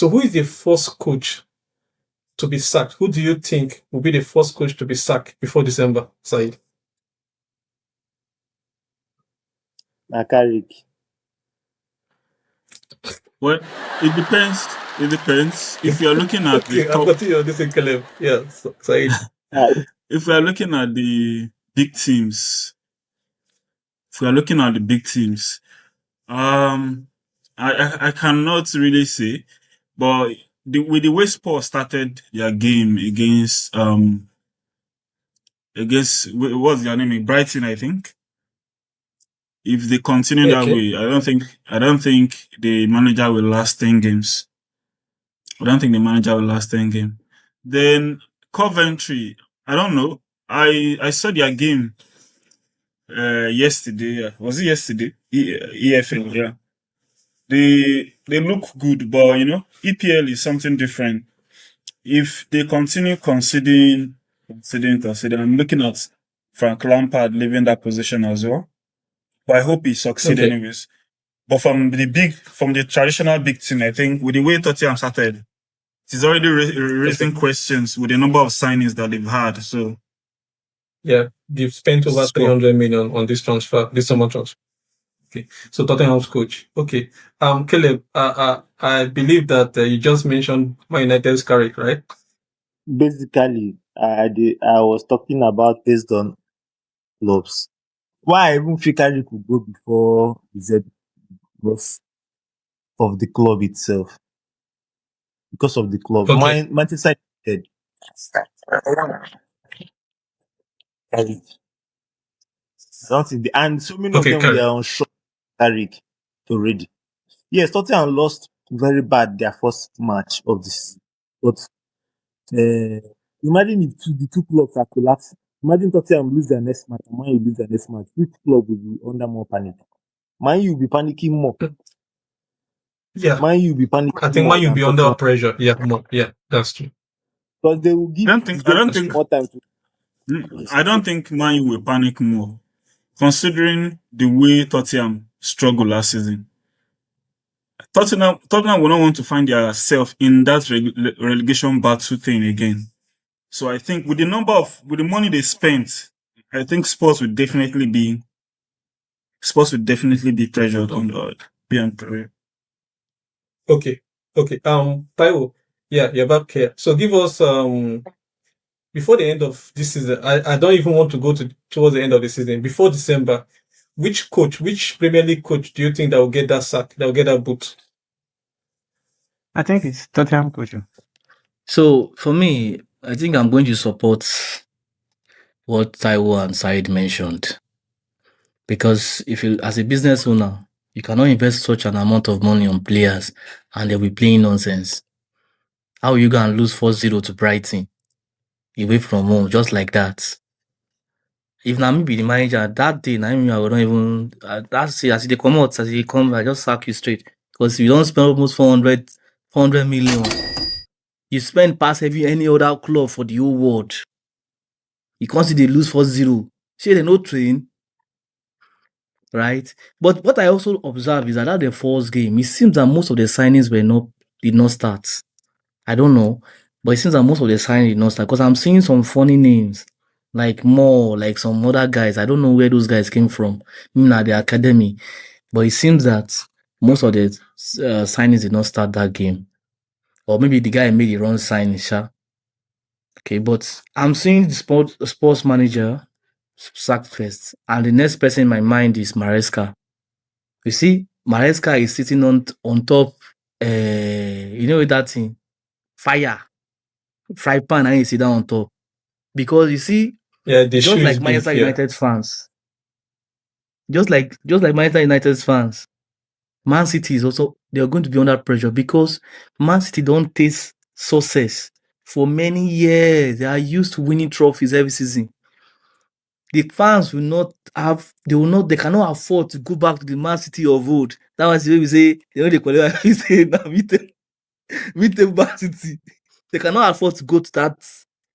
So who is the first coach to be sacked? Who do you think will be the first coach to be sacked before December, Said? Carrick. Well, it depends. It depends. If you're looking at the Okay, I've top, got you on this in Caleb. Yeah, Said. if we are looking at the big teams, if we are looking at the big teams, um, I cannot really say, but with the way Spurs started their game against what's their name? Brighton, I think. If they continue that Okay. way, I don't think the manager will last 10 games. I don't think the manager will last 10 games. Then Coventry, I don't know. I saw their game yesterday. Was it yesterday? EFL, yeah. They look good, but EPL is something different. If they continue conceding, I'm looking at Frank Lampard leaving that position as well. But I hope he succeed Okay. anyways. But from the traditional big team, I think with the way Tottenham started, it's already raising questions with the number of signings that they've had. So yeah, they've spent over 300 million on this summer transfer. Okay, so Tottenham's coach. Okay, Caleb, I believe that you just mentioned Man United's Carrick, right? Basically, I was talking about based on clubs. Why I even feel Carrick could go before Z because of the club itself. Because of the club. Okay. Manchester United. Carrick. And so many of Okay, them were Carrick. on short Carrick already. Yes, Tottenham lost very bad their first match of this. But imagine if the two clubs are collapsing. Imagine Tottenham lose their next match and Man U lose their next match. Which club will be under more panic? Man U will be panicking more. Yeah, Man U will be panicking I think more Man U than be under Tottenham. pressure. Yeah, more. Yeah, that's true. Because they will give more time to. I don't think Man U will panic more, considering the way Tottenham struggled last season. Tottenham will not want to find themselves in that relegation battle thing again. So I think with the money they spent, I think Spurs would definitely be pressured on the beyond career. Okay. Taiwo, yeah, you're back here. So give us before the end of this season. I don't even want to go towards the end of the season. Before December, which Premier League coach do you think that will get that sack, that will get that boot? I think it's Tottenham coach. So for me, I think I'm going to support what Taiwo and Said mentioned. Because if you, as a business owner, you cannot invest such an amount of money on players and they'll be playing nonsense. How are you going to lose 4-0 to Brighton away from home just like that? If na me be the manager that day, I will not even that's it. As they come out, I just sack you straight. Because you don't spend almost 400 million. You spend past any other club for the whole world. You can't see they lose 4-0. See, they no train. Right? But what I also observe is that at the first game, it seems that most of the signings did not start. I don't know. But it seems that most of the signings did not start. Because I'm seeing some funny names. Like more, like some other guys. I don't know where those guys came from. Maybe at the academy. But it seems that most of the signings did not start that game. Or maybe the guy made the wrong signing, sha. Okay, but I'm seeing the sports manager sacked first. And the next person in my mind is Maresca. You see, Maresca is sitting on top, you know that thing? Fry pan, and he sit down on top. Because you see, yeah, the just like Manchester United fans, just like Manchester United's fans, Man City is also, they are going to be under pressure because Man City don't taste success for many years. They are used to winning trophies every season. The fans they cannot afford to go back to the Man City of old. That was the way we say, they qualify, we say, now meet them Man City. They cannot afford to go to that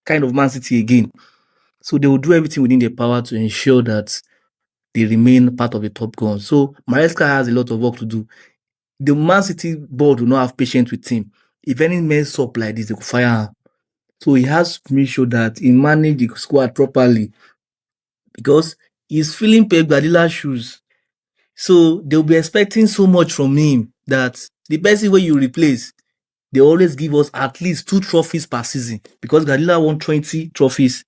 kind of Man City again. So they will do everything within their power to ensure that they remain part of the top guns. So Maresca has a lot of work to do. The Man City board will not have patience with him. if any mess up like this, they could fire him. So he has to make sure that he manage the squad properly because he's filling Pep Guardiola's shoes. So they'll be expecting so much from him that the person where you replace, they always give us at least 2 trophies per season because Guardiola won 20 trophies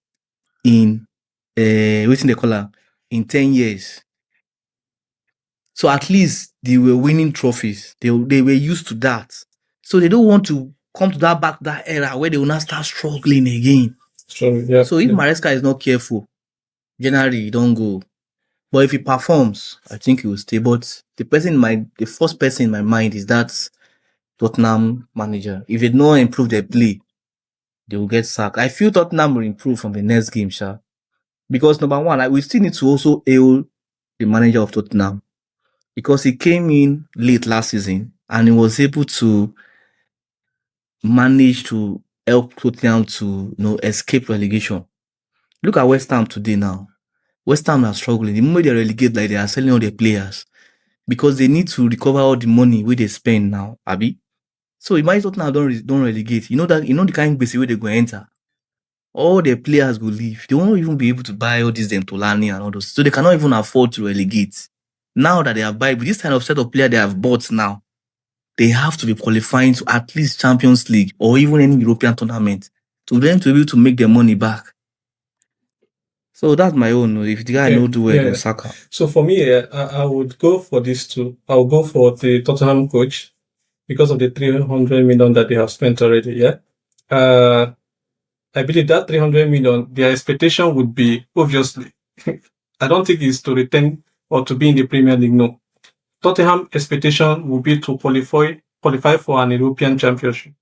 in what's they call her in 10 years. So at least they were winning trophies. They were used to that. So they don't want to come to that era where they will not start struggling again. Yeah. So if Maresca is not careful, generally he don't go. But if he performs, I think he will stay. But the first person in my mind is that Tottenham manager. If they don't improve their play, they will get sacked. I feel Tottenham will improve from the next game, Sha. Because number one, we still need to also hail the manager of Tottenham. Because he came in late last season and he was able to manage to help Tottenham to escape relegation. Look at West Ham today now. West Ham are struggling. The moment they relegate, like they are selling all their players because they need to recover all the money where they spend now, Abi. So imagine Tottenham don't relegate. You know the kind of basic way they go enter. All their players will leave. They won't even be able to buy all these Tolani and all those. So they cannot even afford to relegate. Now that they have bought, with this kind of set of player they have bought now, they have to be qualifying to at least Champions League or even any European tournament to them to be able to make their money back. So that's my own. If the guy do well, they'll sack him. So for me, I would go for these two. I'll go for the Tottenham coach because of the 300 million that they have spent already. Yeah. I believe that 300 million, their expectation would be, obviously, I don't think it's to retain or to be in the Premier League, no. Tottenham expectation would be to qualify for an European championship.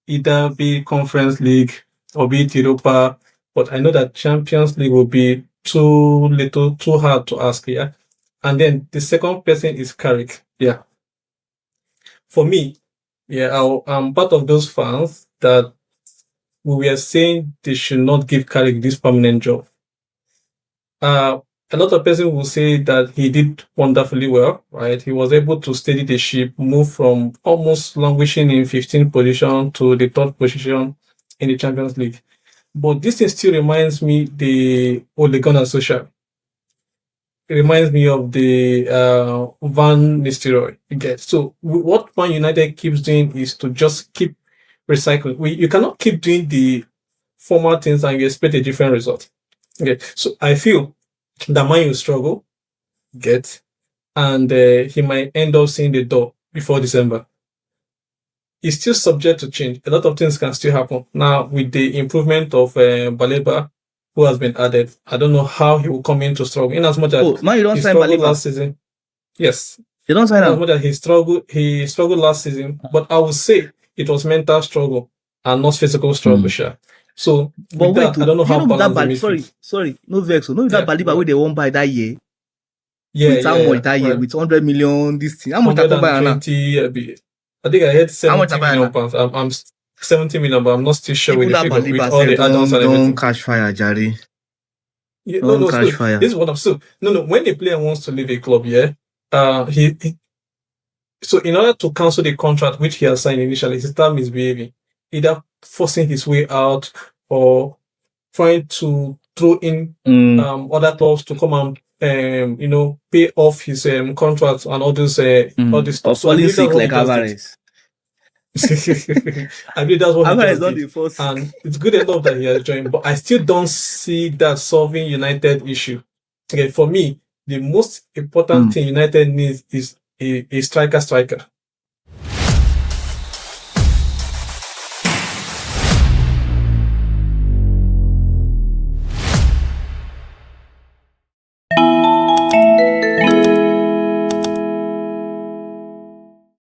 Either be Conference League or be it Europa, but I know that Champions League will be too hard to ask, yeah. And then the second person is Carrick, yeah. For me, yeah, I'm part of those fans that we were saying they should not give Carrick this permanent job. A lot of people will say that he did wonderfully well, right? He was able to steady the ship, move from almost languishing in 15th position to the 3rd position in the Champions League. But this thing still reminds me the Ole Gunnar Solskjaer. It reminds me of the Van Nistelrooy. So what Man United keeps doing is to just keep recycling. You cannot keep doing the former things and you expect a different result. Okay, so I feel that Man will struggle, and he might end up seeing the door before December. It's still subject to change. A lot of things can still happen. Now, with the improvement of Baleba, who has been added, I don't know how he will come in to struggle. In as much as Man, you don't he sign struggled Baleba last season. Yes. You don't sign In as him. much as he struggled last season, but I would say it was mental struggle and not physical struggle, sure. So, but wait, I don't know how balanced the midfield. Sorry, no vex. No, that Baleba where they won't buy that year. Yeah, with how much that year? With 100 million, this thing. How much that buy now? 120. I think I had 70 million pounds. I'm 70 million, but I'm not still sure with the figure with all the add-ons and everything. Don't catch fire, Jerry. Yeah, no, catch fire. This is what I'm saying. No. When a player wants to leave a club, so in order to cancel the contract which he has signed initially, he start misbehaving, either forcing his way out or trying to throw in other clubs to come and pay off his contract and all this stuff. So falling sick like Alvarez. I believe that's what Alvarez he did. And it's good enough that he has joined, but I still don't see that solving United issue. Okay, for me, the most important thing United needs is a striker.